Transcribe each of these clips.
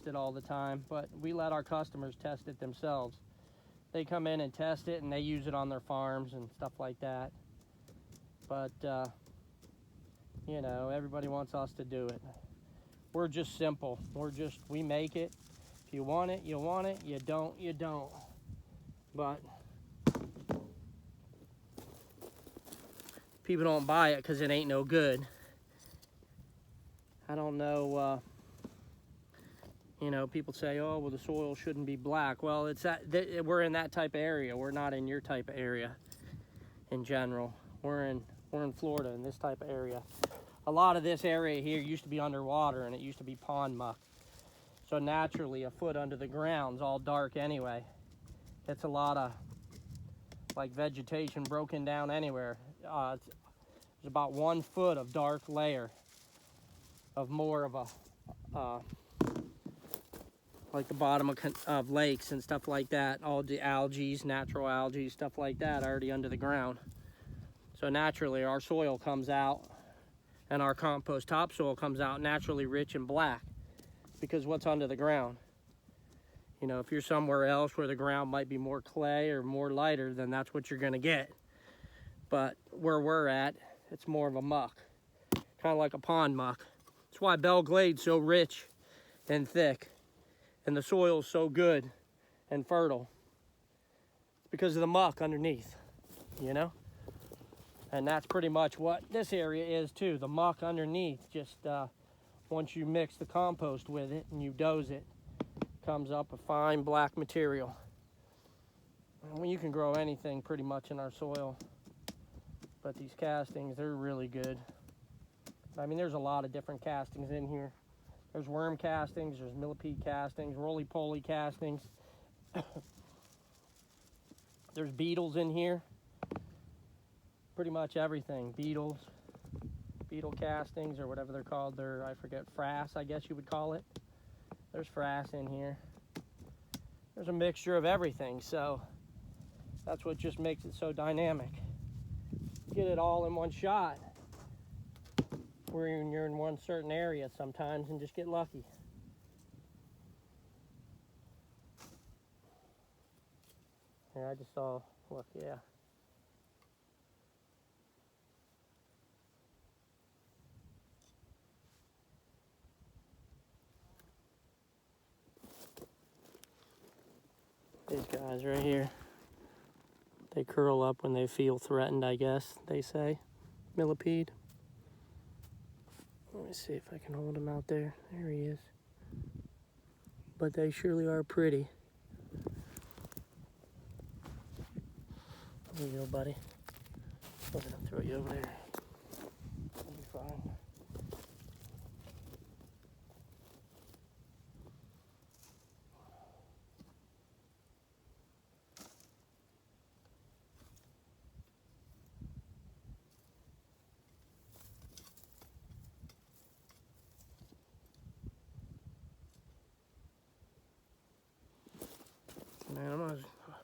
it all the time, but we let our customers test it themselves. They come in and test it, and they use it on their farms and stuff like that. But you know, everybody wants us to do it. We're just simple. We make it. If you want it, you want it. You don't, you don't. But people don't buy it because it ain't no good. I don't know. You know, people say, "Oh, well, the soil shouldn't be black." Well, it's we're in that type of area. We're not in your type of area. In general, we're in Florida in this type of area. A lot of this area here used to be underwater, and it used to be pond muck. So naturally, a foot under the ground's all dark anyway. It's a lot of like vegetation broken down anywhere. There's about 1 foot of dark layer of more of a like the bottom of lakes and stuff like that. All the algae, natural algae, stuff like that already under the ground. So naturally our soil comes out, and our compost topsoil comes out naturally rich and black because what's under the ground. You know, if you're somewhere else where the ground might be more clay or more lighter, then that's what you're gonna get. But where we're at, it's more of a muck, kind of like a pond muck. That's why Belle Glade's so rich and thick, and the soil's so good and fertile. It's because of the muck underneath, you know? And that's pretty much what this area is too, the muck underneath. Just once you mix the compost with it and you dose it, comes up a fine black material. And you can grow anything pretty much in our soil, but these castings, they're really good. I mean, there's a lot of different castings in here. There's worm castings, there's millipede castings, roly-poly castings. There's beetles in here. Pretty much everything. Beetle castings, or whatever they're called. They're, I forget, frass, I guess you would call it. There's frass in here. There's a mixture of everything, so that's what just makes it so dynamic. Get it all in one shot. Where you're in one certain area sometimes and just get lucky. Here, I just saw, look, yeah. These guys right here, they curl up when they feel threatened, I guess, they say. Millipede. Let me see if I can hold him out there. There he is. But they surely are pretty. There you go, buddy. I'm gonna throw you over there. You'll be fine. Man, I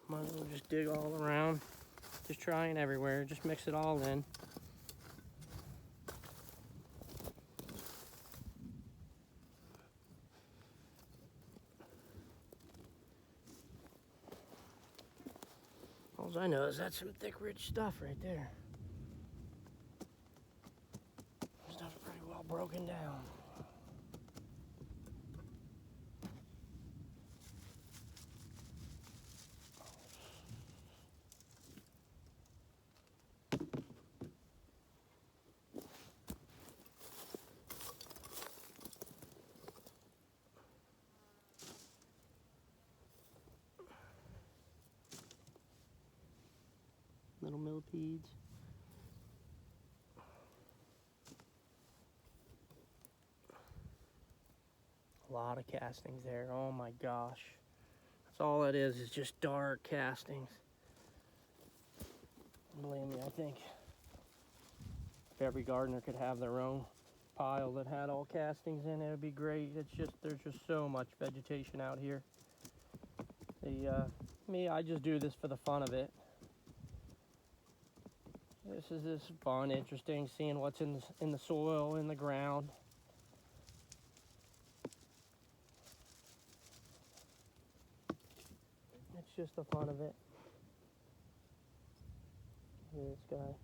might as well just dig all around. Just trying everywhere. Just mix it all in. All I know is that's some thick, rich stuff right there. Stuff's pretty well broken down. Little millipedes. A lot of castings there. Oh my gosh. That's all it is just dark castings. Believe me, I think if every gardener could have their own pile that had all castings in it, would be great. It's just, there's just so much vegetation out here. I just do this for the fun of it. This is fun, interesting, seeing what's in the soil, in the ground. It's just the fun of it. Look at this guy.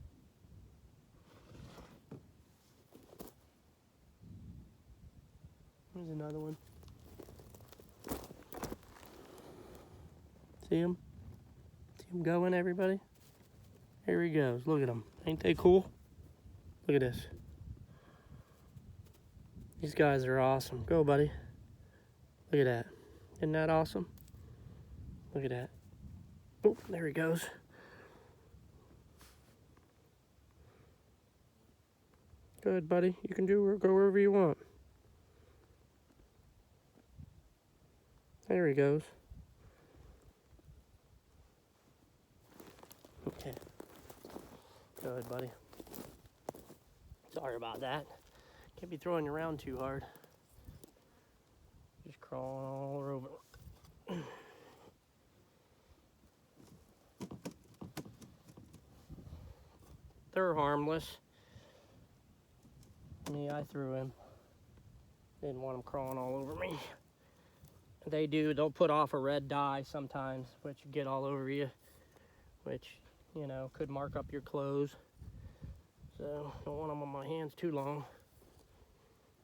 There's another one. See him? See him going, everybody? There he goes. Look at him. Ain't they cool? Look at this. These guys are awesome. Go, buddy. Look at that. Isn't that awesome? Look at that. Oh, there he goes. Good, buddy. You can go wherever you want. There he goes. Okay. Good, buddy. Sorry about that. Can't be throwing you around too hard. Just crawling all over. They're harmless. Me, I threw him. Didn't want him crawling all over me. They'll put off a red dye sometimes, which get all over you, which, you know, could mark up your clothes. So, don't want them on my hands too long.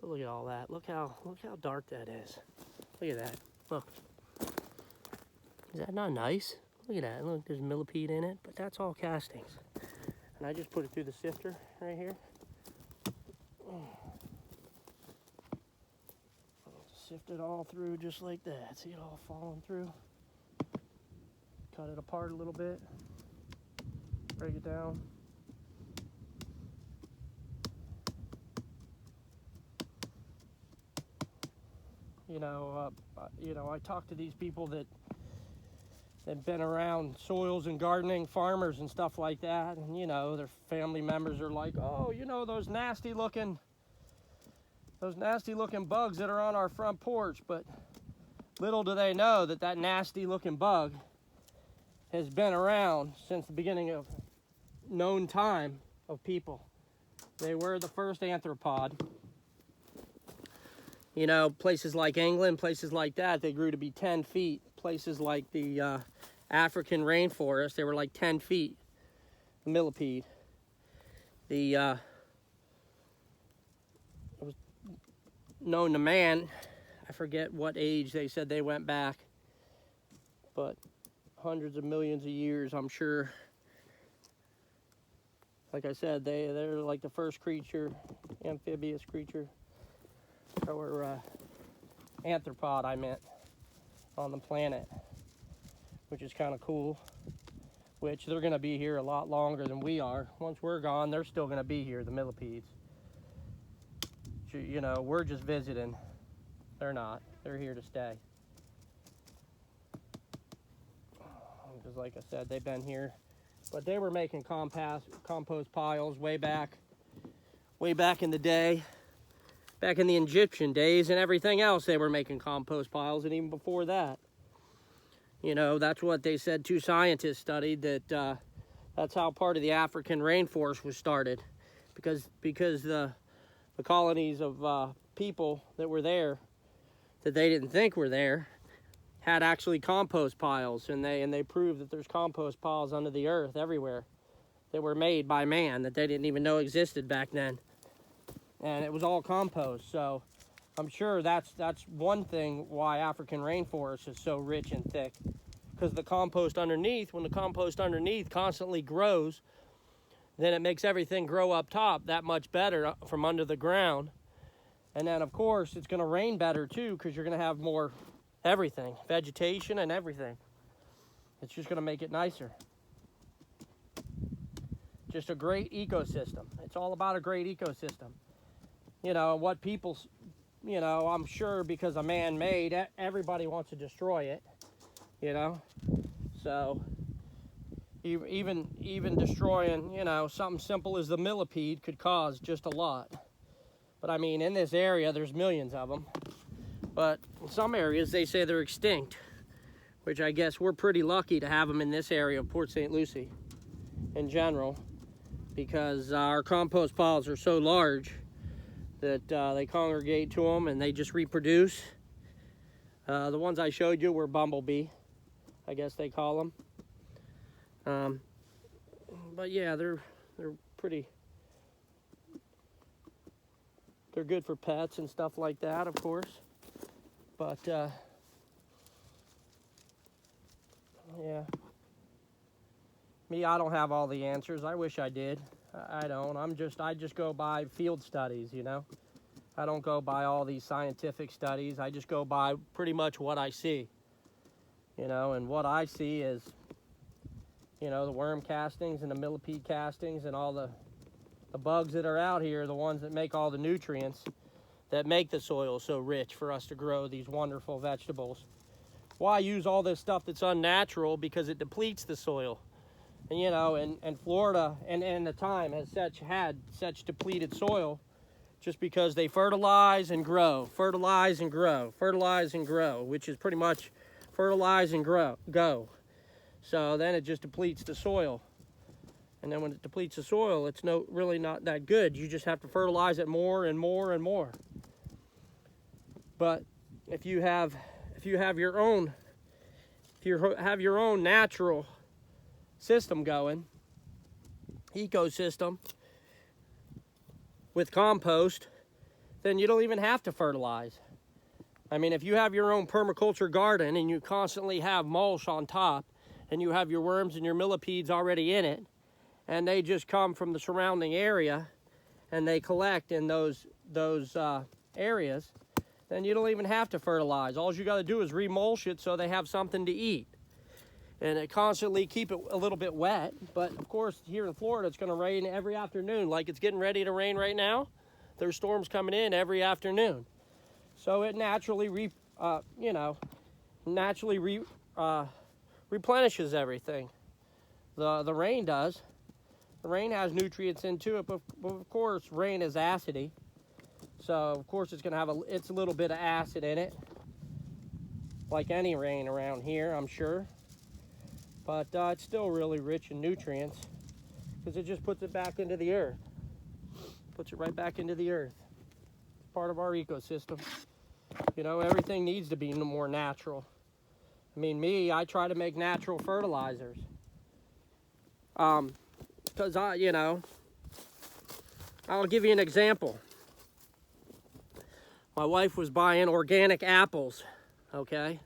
But look at all that. Look how dark that is. Look at that. Look. Is that not nice? Look at that. Look, there's millipede in it, but that's all castings. And I just put it through the sifter right here. Sift it all through just like that. See it all falling through. Cut it apart a little bit. Break it down. You know, I talk to these people that have been around soils and gardening, farmers and stuff like that, and you know, their family members are like, oh, you know, those nasty looking bugs that are on our front porch. But little do they know that that nasty looking bug has been around since the beginning of known time of people. They were the first arthropod. You know, places like England, places like that, they grew to be 10 feet. Places like the African rainforest, they were like 10 feet. The millipede. It was known to man, I forget what age they said they went back, but hundreds of millions of years, I'm sure. Like I said, they're like the first creature, amphibious creature, or arthropod, I meant, on the planet, which is kind of cool. Which they're going to be here a lot longer than we are. Once we're gone, they're still going to be here, the millipedes. You know, we're just visiting. They're not. They're here to stay. Because like I said, they've been here. But they were making compost piles way back in the day. Back in the Egyptian days and everything else, they were making compost piles, and even before that. You know, that's what they said. Two scientists studied that that's how part of the African rainforest was started, because the colonies of people that were there that they didn't think were there had actually compost piles, and they proved that there's compost piles under the earth everywhere that were made by man that they didn't even know existed back then. And it was all compost. So I'm sure that's one thing why African rainforest is so rich and thick, because the compost underneath, when the compost underneath constantly grows, then it makes everything grow up top that much better from under the ground. And then of course it's going to rain better too, because you're going to have more everything, vegetation and everything. It's just going to make it nicer. Just a great ecosystem. It's all about a great ecosystem. You know, what people, you know, I'm sure because of man-made, everybody wants to destroy it, you know. So even destroying, you know, something simple as the millipede could cause just a lot. But I mean, in this area, there's millions of them. But in some areas, they say they're extinct, which I guess we're pretty lucky to have them in this area of Port St. Lucie in general, because our compost piles are so large that they congregate to them and they just reproduce. The ones I showed you were bumblebee. I guess they call them. But yeah, they're pretty. They're good for pets and stuff like that, of course. But yeah, me, I don't have all the answers. I wish I did. I don't. I just go by field studies, you know. I don't go by all these scientific studies. I just go by pretty much what I see, you know. And what I see is, you know, the worm castings and the millipede castings and all the bugs that are out here, the ones that make all the nutrients that make the soil so rich for us to grow these wonderful vegetables. Why use all this stuff that's unnatural? Because it depletes the soil. And you know, and Florida and the time has had such depleted soil just because they fertilize and grow, fertilize and grow, fertilize and grow, which is pretty much fertilize and go. So then it just depletes the soil. And then when it depletes the soil, it's really not that good. You just have to fertilize it more and more and more. But if you have your own natural system going, ecosystem with compost, then you don't even have to fertilize. I mean, if you have your own permaculture garden and you constantly have mulch on top and you have your worms and your millipedes already in it, and they just come from the surrounding area and they collect in those areas, then you don't even have to fertilize. All you got to do is remulch it so they have something to eat. And it constantly keep it a little bit wet. But of course, here in Florida, it's going to rain every afternoon. Like it's getting ready to rain right now. There's storms coming in every afternoon. So it naturally, replenishes everything. The rain does. The rain has nutrients into it, but of course, rain is acidy. So of course, it's going to have a little bit of acid in it, like any rain around here, I'm sure. But it's still really rich in nutrients because it just puts it back into the earth. Puts it right back into the earth. It's part of our ecosystem. You know, everything needs to be more natural. I mean, I try to make natural fertilizers. Because I'll give you an example. My wife was buying organic apples, okay?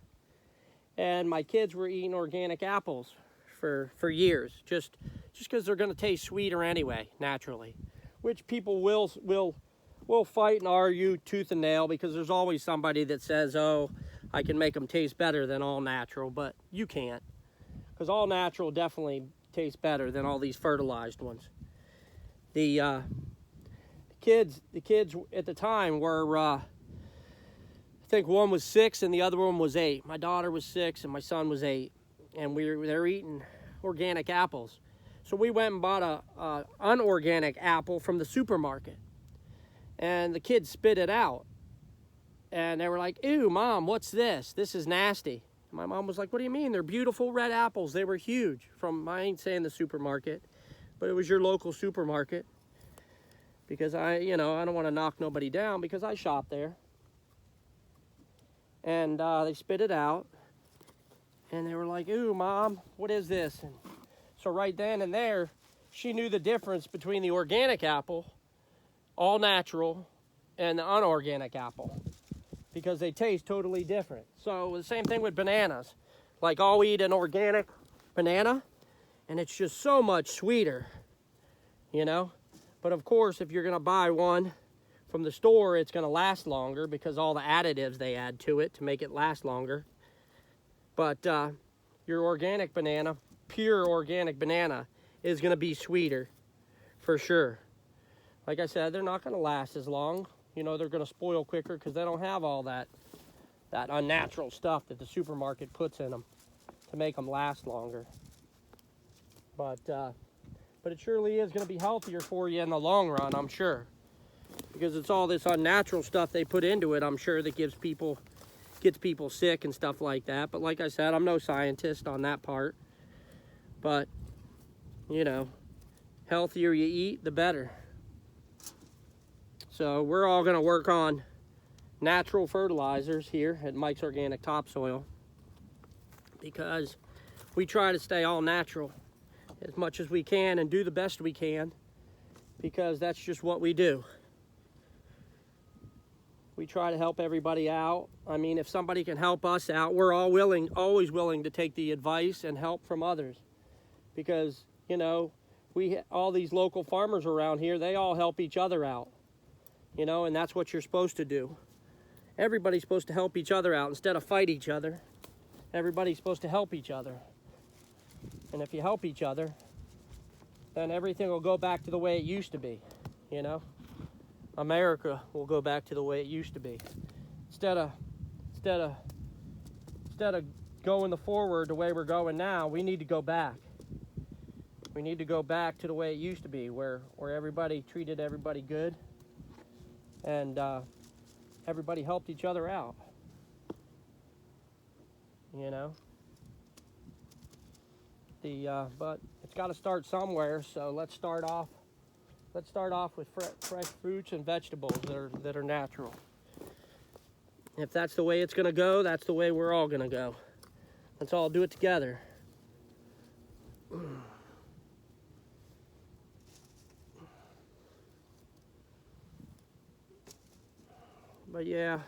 And my kids were eating organic apples for years, just because they're going to taste sweeter anyway, naturally. Which people will fight and argue tooth and nail, because there's always somebody that says, oh, I can make them taste better than all natural, but you can't. Because all natural definitely tastes better than all these fertilized ones. The kids at the time were, I think one was 6 and the other one was 8. My daughter was 6 and my son was 8, and they're eating organic apples. So we went and bought a unorganic apple from the supermarket, and the kids spit it out, and they were like, "Ew, Mom, what's this? This is nasty." And my mom was like, "What do you mean? They're beautiful red apples. They were huge." I ain't saying the supermarket, but it was your local supermarket, because I don't want to knock nobody down, because I shop there. And they spit it out, and they were like, "Ooh, Mom, what is this?" And so right then and there, she knew the difference between the organic apple, all natural, and the unorganic apple, because they taste totally different. So the same thing with bananas. Like, I'll eat an organic banana, and it's just so much sweeter, you know? But of course, if you're gonna buy one from the store, it's going to last longer because all the additives they add to it to make it last longer. But your organic banana, pure organic banana, is going to be sweeter for sure. Like I said, they're not going to last as long. You know, they're going to spoil quicker because they don't have all that unnatural stuff that the supermarket puts in them to make them last longer. But it surely is going to be healthier for you in the long run, I'm sure. Because it's all this unnatural stuff they put into it, I'm sure, that gets people sick and stuff like that. But like I said, I'm no scientist on that part. But, you know, healthier you eat, the better. So we're all going to work on natural fertilizers here at Mike's Organic Topsoil, because we try to stay all natural as much as we can and do the best we can, because that's just what we do. We try to help everybody out. I mean, if somebody can help us out, we're always willing to take the advice and help from others. Because, you know, all these local farmers around here, they all help each other out. You know, and that's what you're supposed to do. Everybody's supposed to help each other out instead of fight each other. Everybody's supposed to help each other. And if you help each other, then everything will go back to the way it used to be, you know? America will go back to the way it used to be. Instead of going the forward the way we're going now, we need to go back. We need to go back to the way it used to be, where everybody treated everybody good, and everybody helped each other out. You know? But it's got to start somewhere, so let's start off with fresh fruits and vegetables that are natural. If that's the way it's going to go, that's the way we're all going to go. Let's all do it together. But yeah,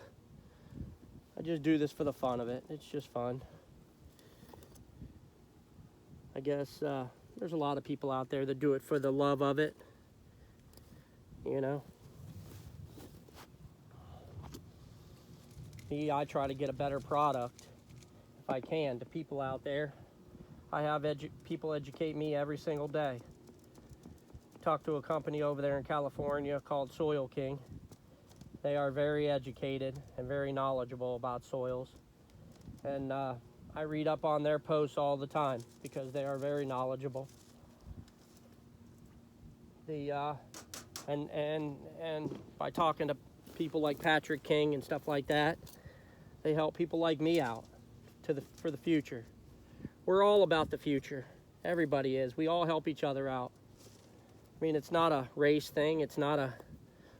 I just do this for the fun of it. It's just fun. I guess there's a lot of people out there that do it for the love of it. You know, I try to get a better product if I can to people out there. I have people educate me every single day. Talked to a company over there in California called Soil King. They are very educated and very knowledgeable about soils, and I read up on their posts all the time because they are very knowledgeable. And by talking to people like Patrick King and stuff like that, they help people like me out for the future. We're all about the future. Everybody is. We all help each other out. I mean, it's not a race thing. It's not a,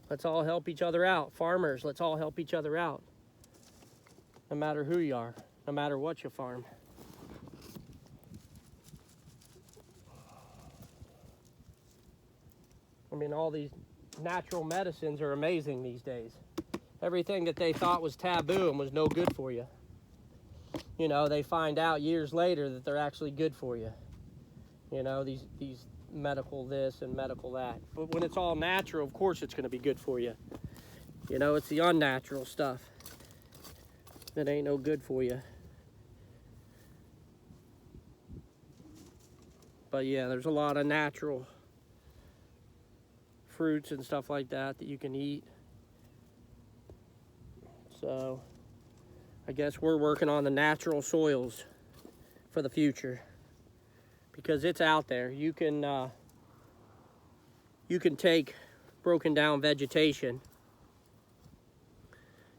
let's all help each other out. Farmers, let's all help each other out. No matter who you are, no matter what you farm. I mean, all these natural medicines are amazing these days. Everything that they thought was taboo and was no good for you, you know, they find out years later that they're actually good for you. You know, these medical this and medical that. But when it's all natural, of course it's going to be good for you. You know, it's the unnatural stuff that ain't no good for you. But yeah, there's a lot of natural fruits and stuff like that you can eat. So I guess we're working on the natural soils for the future, because it's out there. You can take broken down vegetation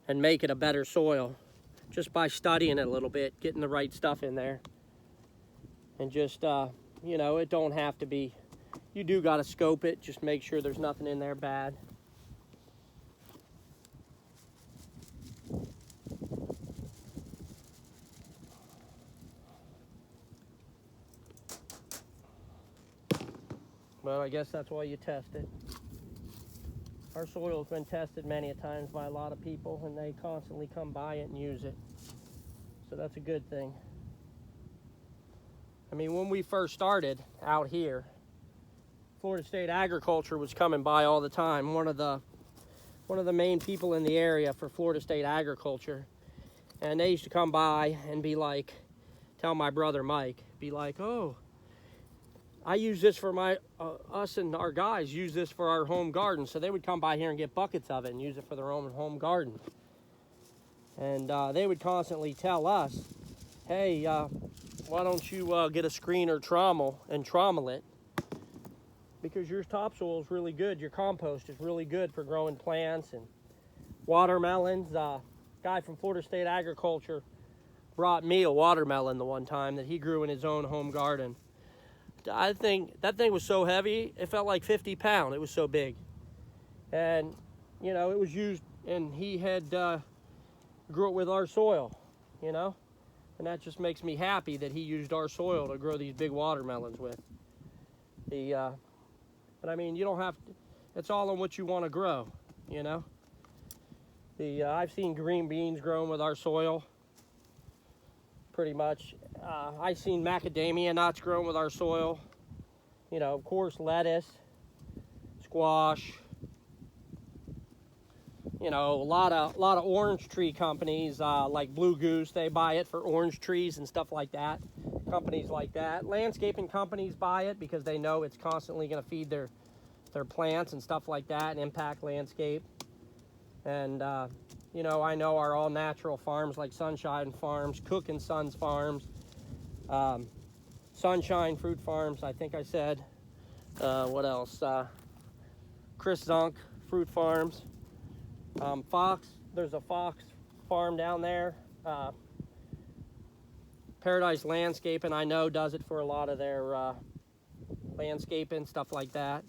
and make it a better soil just by studying it a little bit, getting the right stuff in there, and just you know, it don't have to be. You do got to scope it. Just make sure there's nothing in there bad. Well, I guess that's why you test it. Our soil's been tested many a times by a lot of people, and they constantly come by it and use it. So that's a good thing. I mean, when we first started out here, Florida State Agriculture was coming by all the time. One of the main people in the area for Florida State Agriculture, and they used to come by and be like, tell my brother Mike, be like, oh, I use this for us and our guys use this for our home garden. So they would come by here and get buckets of it and use it for their own home garden. And they would constantly tell us, hey, why don't you get a screen or trommel and trommel it? Because your topsoil is really good. Your compost is really good for growing plants and watermelons. Guy from Florida State Agriculture brought me a watermelon the one time that he grew in his own home garden. I think that thing was so heavy, it felt like 50 pounds. It was so big. And, you know, it was used, and he had grew it with our soil, you know. And that just makes me happy that he used our soil to grow these big watermelons with. But I mean, you don't have to, it's all on what you want to grow, you know. I've seen green beans growing with our soil, pretty much. I've seen macadamia nuts growing with our soil. You know, of course, lettuce, squash. You know, a lot of orange tree companies like Blue Goose, they buy it for orange trees and stuff like that. Companies like that. Landscaping companies buy it because they know it's constantly going to feed their plants and stuff like that and impact landscape. And, you know, I know our all-natural farms like Sunshine Farms, Cook and Sons Farms, Sunshine Fruit Farms, I think I said. What else? Chris Zunk Fruit Farms. Fox, there's a Fox farm down there. Paradise Landscaping, I know, does it for a lot of their landscaping, stuff like that.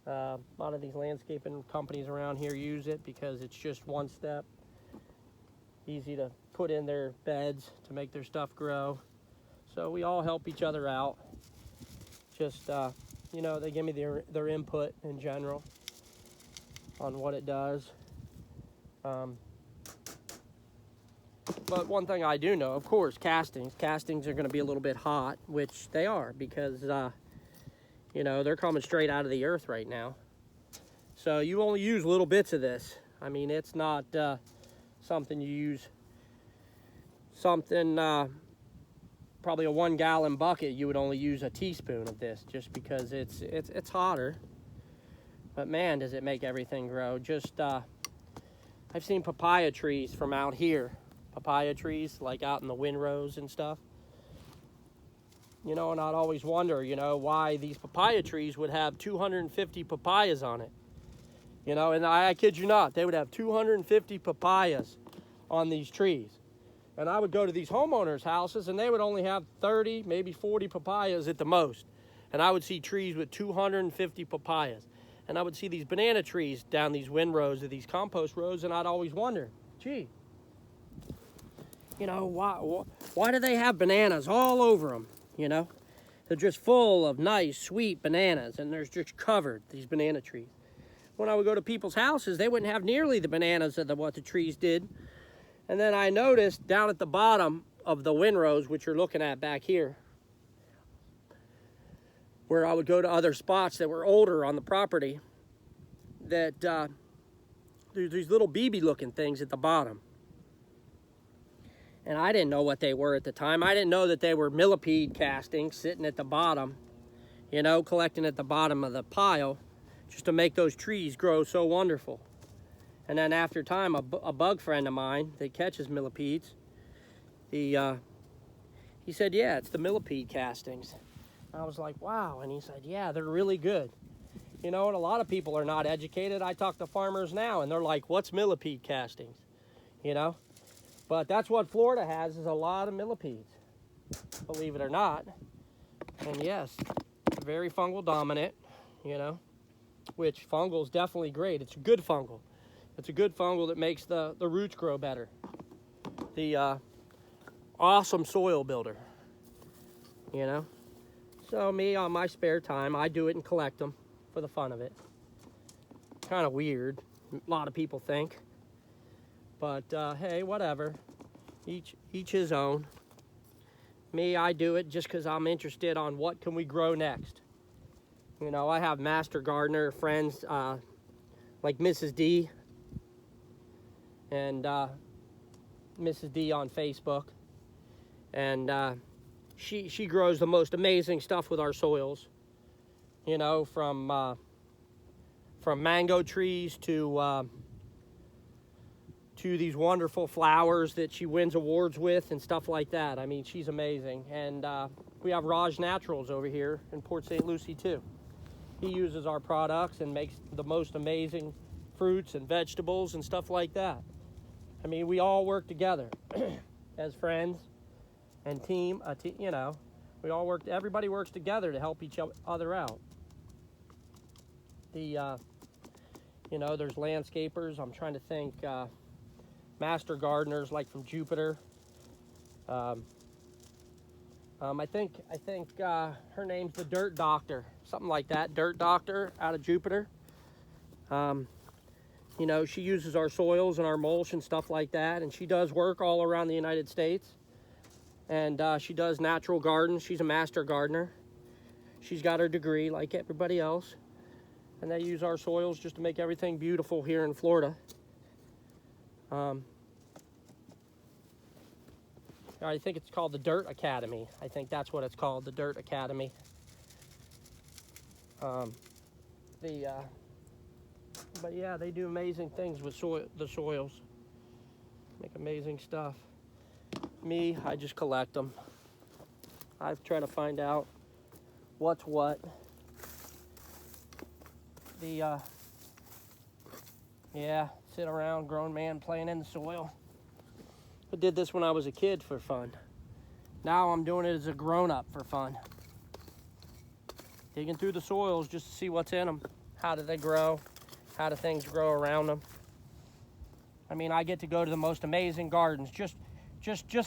A lot of these landscaping companies around here use it because it's just one step. Easy to put in their beds to make their stuff grow. So we all help each other out. Just, you know, they give me their input in general on what it does. But one thing I do know, of course, castings are going to be a little bit hot, which they are because, you know, they're coming straight out of the earth right now. So you only use little bits of this. I mean, it's not something you use, probably a 1 gallon bucket, you would only use a teaspoon of this just because it's hotter. But man, does it make everything grow. Just, I've seen papaya trees from out here. Papaya trees, like out in the windrows and stuff. You know, and I'd always wonder, you know, why these papaya trees would have 250 papayas on it. You know, and I kid you not, they would have 250 papayas on these trees. And I would go to these homeowners' houses and they would only have 30, maybe 40 papayas at the most. And I would see trees with 250 papayas. And I would see these banana trees down these windrows or these compost rows, and I'd always wonder, gee, you know, why do they have bananas all over them, you know? They're just full of nice, sweet bananas, and they're just covered, these banana trees. When I would go to people's houses, they wouldn't have nearly the bananas of what the trees did. And then I noticed down at the bottom of the windrows, which you're looking at back here, where I would go to other spots that were older on the property, that there's these little BB-looking things at the bottom. And I didn't know what they were at the time. I didn't know that they were millipede castings sitting at the bottom, you know, collecting at the bottom of the pile, just to make those trees grow so wonderful. And then after time, a bug friend of mine that catches millipedes, he said, yeah, it's the millipede castings. I was like, wow. And he said, yeah, they're really good. You know, and a lot of people are not educated. I talk to farmers now, and they're like, what's millipede castings? You know? But that's what Florida has, is a lot of millipedes, believe it or not. And yes, very fungal dominant, you know, which fungal is definitely great. It's a good fungal. It's a good fungal that makes the roots grow better. The awesome soil builder, you know. So me, on my spare time, I do it and collect them for the fun of it. Kind of weird, a lot of people think. But hey, whatever. Each his own. Me, I do it just because I'm interested on what can we grow next. You know, I have master gardener friends like Mrs. D and Mrs. D on Facebook. And she grows the most amazing stuff with our soils. You know, from mango trees to these wonderful flowers that she wins awards with and stuff like that. I mean, she's amazing. And we have Raj Naturals over here in Port St. Lucie too. He uses our products and makes the most amazing fruits and vegetables and stuff like that. I mean, we all work together as friends and team, you know, everybody works together to help each other out. You know, there's landscapers. I'm trying to think, master gardeners like from Jupiter. I think her name's the Dirt Doctor, something like that. Dirt Doctor out of Jupiter. You know, she uses our soils and our mulch and stuff like that, and she does work all around the United States. And she does natural gardens. She's a master gardener. She's got her degree like everybody else. And they use our soils just to make everything beautiful here in Florida. I think it's called the Dirt Academy. I think that's what it's called, the Dirt Academy. But yeah, they do amazing things with the soils. Make amazing stuff. Me, I just collect them. I've tried to find out what's what. Yeah, sit around, grown man playing in the soil. I did this when I was a kid for fun. Now I'm doing it as a grown-up for fun. Digging through the soils just to see what's in them. How do they grow? How do things grow around them? I mean, I get to go to the most amazing gardens. Just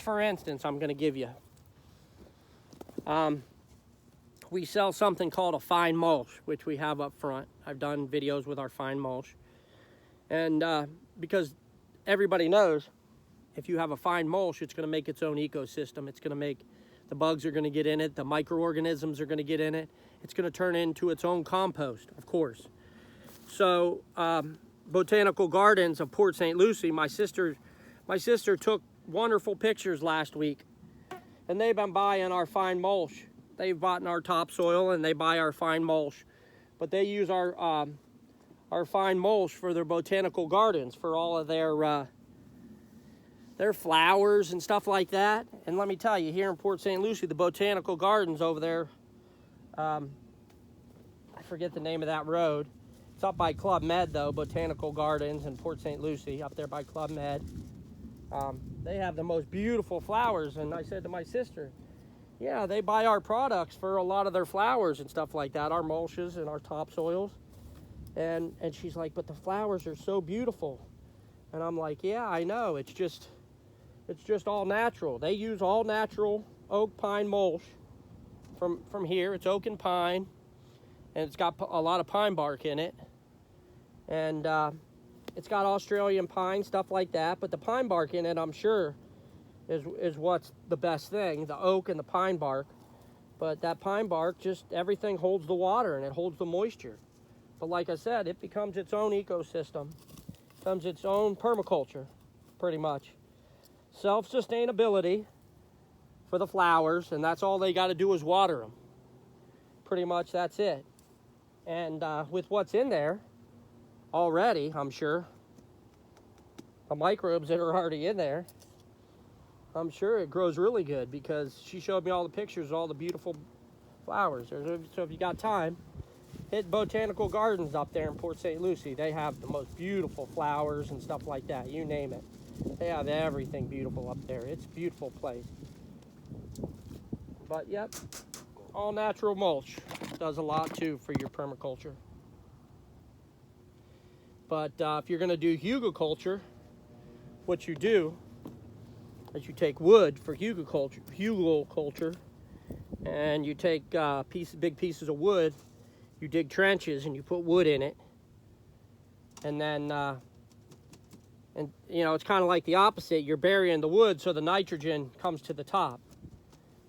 for instance, I'm going to give you. We sell something called a fine mulch, which we have up front. I've done videos with our fine mulch. And because everybody knows, if you have a fine mulch, it's going to make its own ecosystem. It's going to make, the bugs are going to get in it. The microorganisms are going to get in it. It's going to turn into its own compost, of course. So, Botanical Gardens of Port St. Lucie, my sister took wonderful pictures last week. And they've been buying our fine mulch. They've bought our topsoil and they buy our fine mulch. But they use our fine mulch for their botanical gardens, for all of their flowers and stuff like that. And let me tell you, here in Port St. Lucie, the botanical gardens over there, I forget the name of that road. It's up by Club Med though, Botanical Gardens in Port St. Lucie, up there by Club Med. They have the most beautiful flowers, and I said to my sister, yeah, they buy our products for a lot of their flowers and stuff like that, our mulches and our topsoils. And she's like, but the flowers are so beautiful. And I'm like, yeah, I know, it's just all natural. They use all natural oak pine mulch from here. It's oak and pine, and it's got a lot of pine bark in it. And it's got Australian pine, stuff like that, but the pine bark in it, I'm sure, is what's the best thing, the oak and the pine bark. But that pine bark, just everything holds the water and it holds the moisture. But like I said, it becomes its own ecosystem, becomes its own permaculture, pretty much. Self-sustainability for the flowers, and that's all they got to do is water them. Pretty much that's it. And with what's in there already, I'm sure, the microbes that are already in there, I'm sure it grows really good, because she showed me all the pictures of all the beautiful flowers. So if you got time, hit Botanical Gardens up there in Port St. Lucie. They have the most beautiful flowers and stuff like that, you name it. They have everything beautiful up there. It's a beautiful place. But yep, all natural mulch does a lot too for your permaculture. But if you're going to do hugelculture, what you do is you take wood for hugelculture, and you take big pieces of wood, you dig trenches and you put wood in it, and then and you know, it's kind of like the opposite. You're burying the wood so the nitrogen comes to the top.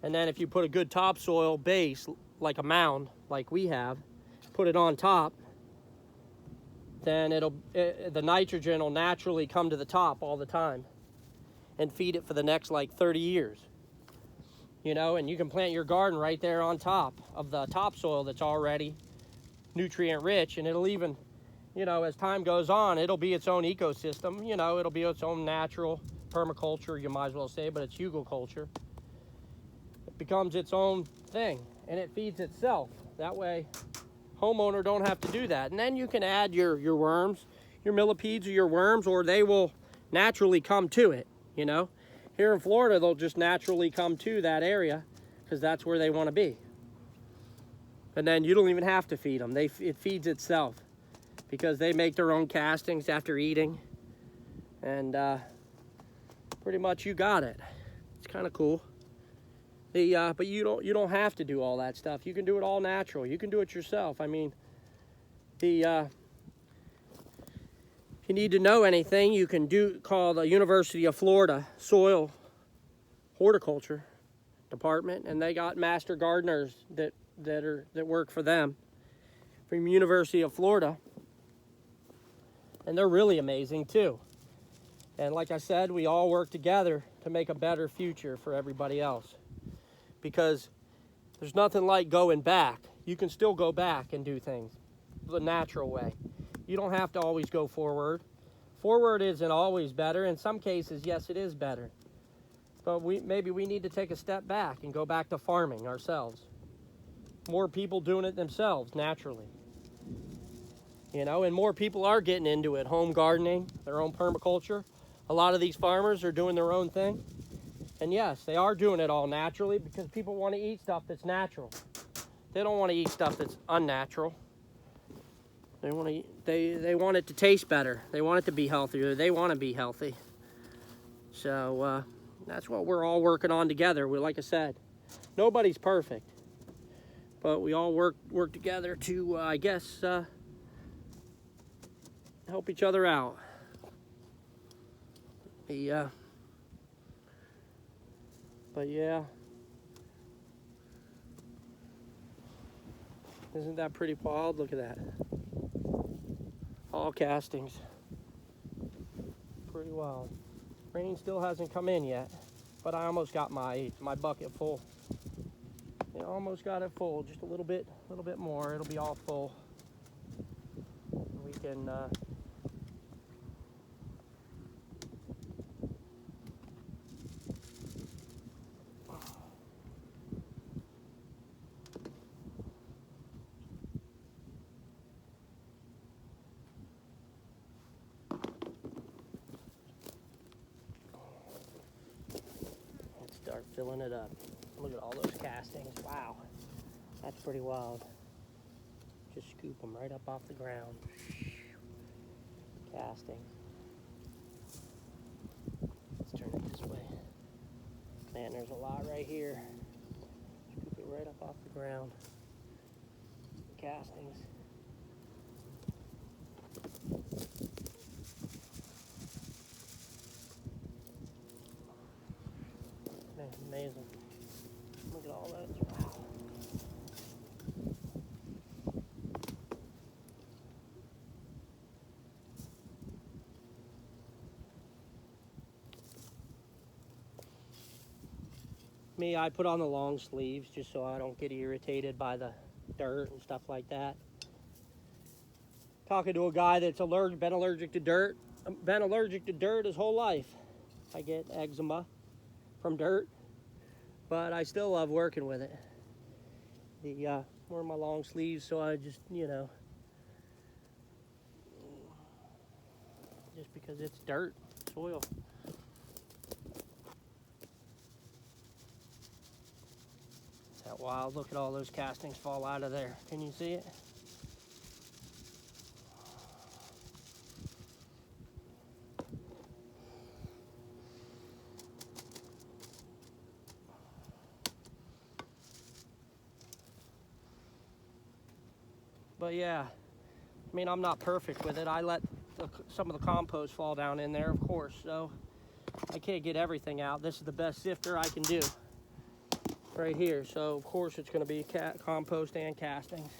And then if you put a good topsoil base, like a mound, like we have, put it on top, then the nitrogen will naturally come to the top all the time and feed it for the next like 30 years. You know, and you can plant your garden right there on top of the topsoil that's already nutrient rich, and it'll even, you know, as time goes on, it'll be its own ecosystem. You know, it'll be its own natural permaculture, you might as well say, but it's hugelculture. It becomes its own thing, and it feeds itself. That way, homeowner don't have to do that. And then you can add your worms, your millipedes or your worms, or they will naturally come to it, you know. Here in Florida, they'll just naturally come to that area because that's where they want to be. And then you don't even have to feed them. It feeds itself because they make their own castings after eating. And pretty much you got it. It's kind of cool. But you don't have to do all that stuff. You can do it all natural. You can do it yourself. I mean, if you need to know anything, you can call the University of Florida Soil Horticulture Department, and they got master gardeners that work for them from University of Florida, and they're really amazing too. And like I said, we all work together to make a better future for everybody else, because there's nothing like going back. You can still go back and do things the natural way. You don't have to always go forward. Forward isn't always better. In some cases, yes, it is better. But maybe we need to take a step back and go back to farming ourselves. More people doing it themselves naturally. You know, and more people are getting into it. Home gardening, their own permaculture. A lot of these farmers are doing their own thing. And yes, they are doing it all naturally because people want to eat stuff that's natural. They don't want to eat stuff that's unnatural. They want it to taste better. They want it to be healthier. They want to be healthy. So that's what we're all working on together. Like I said, nobody's perfect, but we all work together to, I guess, help each other out. But yeah, isn't that pretty wild? Look at that. All castings. Pretty wild. Rain still hasn't come in yet, but I almost got my bucket full. I almost got it full, just a little bit more. It'll be all full. We can start filling it up. Look at all those castings. Wow, that's pretty wild. Just scoop them right up off the ground. Castings. Let's turn it this way. Man, there's a lot right here. Scoop it right up off the ground. Castings. Man, amazing. Look at all that. Wow. Me, I put on the long sleeves just so I don't get irritated by the dirt and stuff like that. Talking to a guy that's been allergic to dirt his whole life. I get eczema from dirt, but I still love working with it. Wear my long sleeves, so I just, just because it's dirt, soil. Is that wild? Look at all those castings fall out of there. Can you see it? But yeah, I mean, I'm not perfect with it. I let some of the compost fall down in there, of course, so I can't get everything out. This is the best sifter I can do right here. So, of course, it's going to be compost and castings.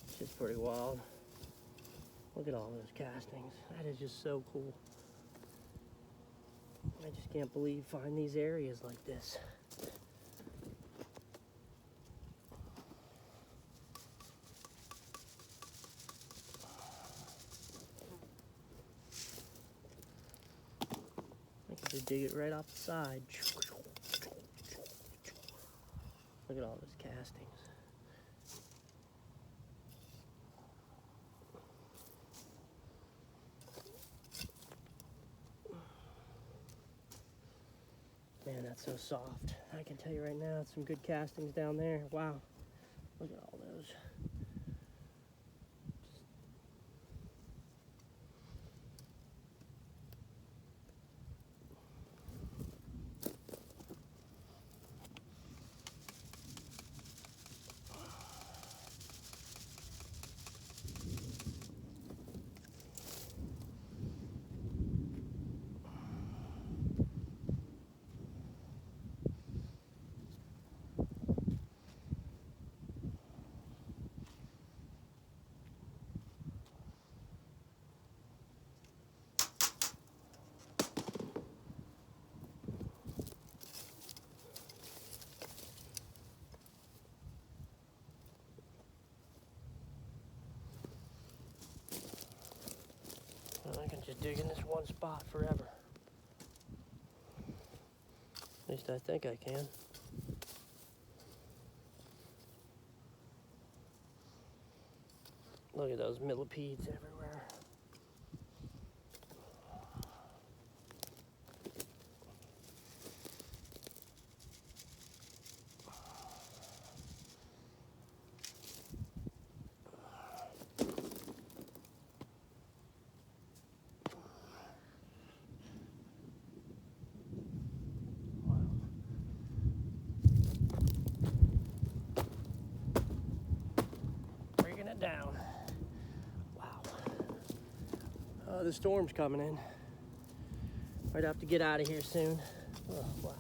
It's just pretty wild. Look at all those castings. That is just so cool. I just can't find these areas like this. I can just dig it right off the side. Look at all those castings. Man, that's so soft. I can tell you right now, some good castings down there. Wow, look at all those. I can just dig in this one spot forever. At least I think I can. Look at those millipedes everywhere. Breaking it down. Wow. The storm's coming in. Might have to get out of here soon. Oh, wow.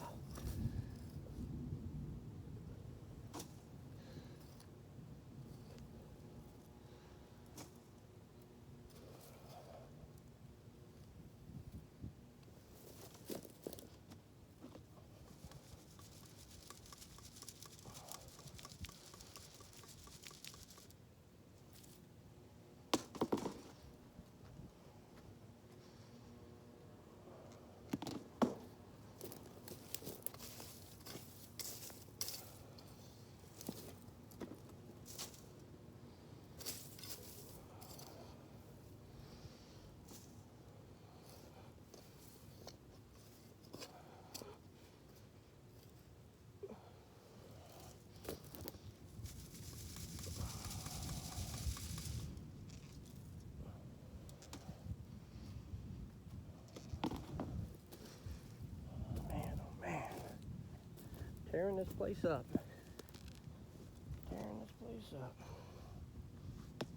Tearing this place up. Tearing this place up.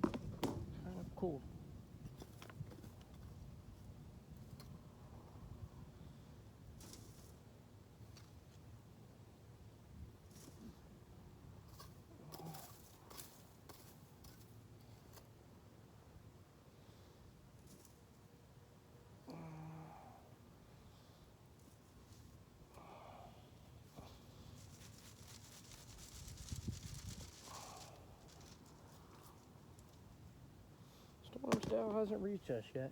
Kind of cool. Storm still hasn't reached us yet.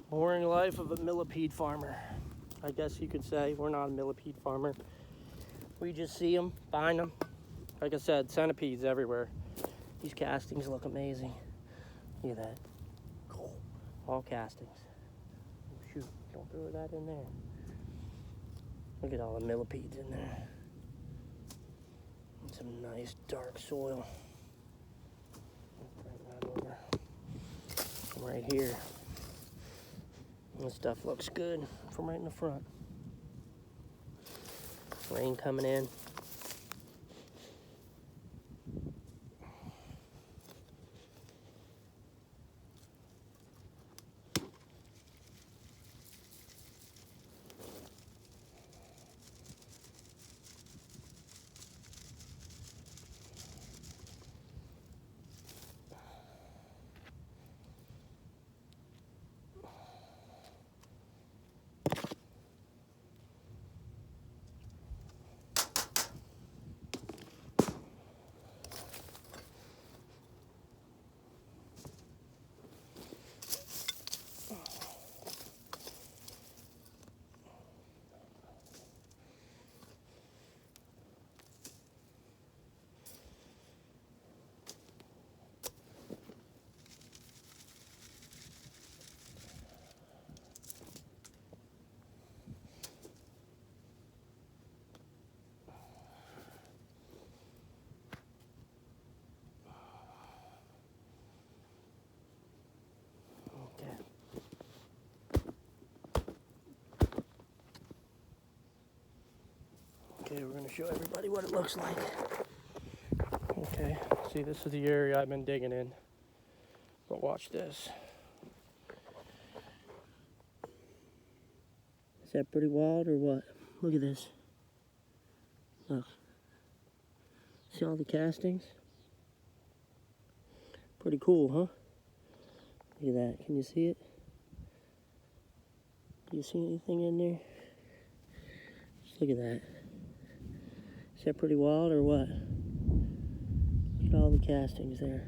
Boring life of a millipede farmer. I guess you could say we're not a millipede farmer. We just see them, find them. Like I said, centipedes everywhere. These castings look amazing. Look at that. Cool. All castings. Oh, shoot, don't throw that in there. Look at all the millipedes in there. And some nice dark soil. Bring that over. Right here. This stuff looks good from right in the front. Rain coming in. Today we're going to show everybody what it looks like. Okay, see, this is the area I've been digging in. But watch this. Is that pretty wild or what? Look at this. Look. See all the castings? Pretty cool, huh? Look at that. Can you see it? Do you see anything in there? Just look at that. Is that pretty wild or what? Look at all the castings there.